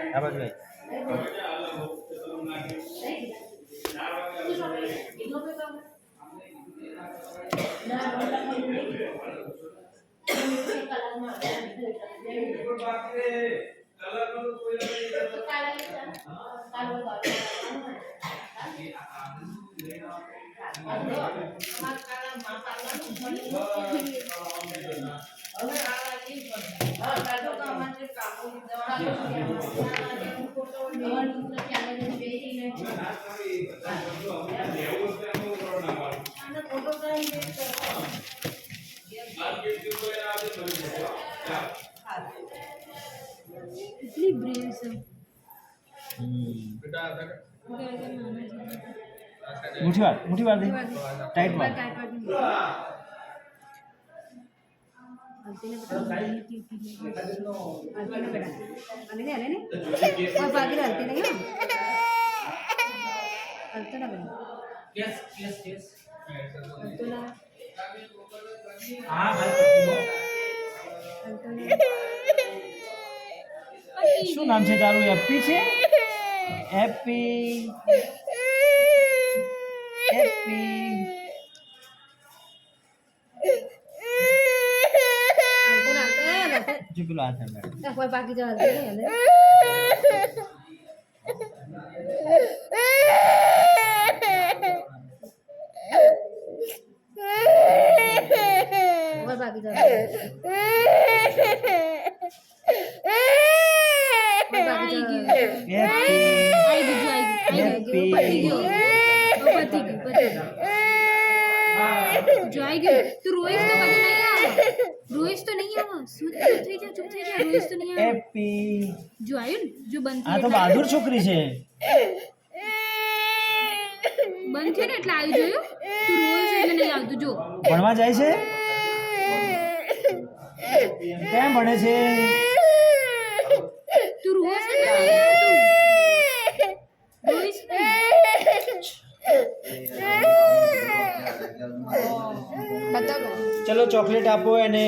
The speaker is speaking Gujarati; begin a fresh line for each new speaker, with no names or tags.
આ બાજુ આય.
કેટલી બ્રેવ છે.
મુઠ્ઠી વાર દે ટાઈટ વાર. શું નામ છે તારું? હેપી છે? હેપી હેપી જો પેલો હાથ આવે
બાકી જવા બાકી જવા
હેપી.
જો આવ્યું ને જો બંધ
આ તો બહાદુર છોકરી છે.
બંધ થયું ને એટલે આવી જોયું તું રોઈશ એટલે નહીં આવતું જો
ભણવા જાય છે? કેમ ભણે છે?
તું રોઈશ એટલે નહીં આવતું રોઈશ
ચલો ચોકલેટ આપો એને.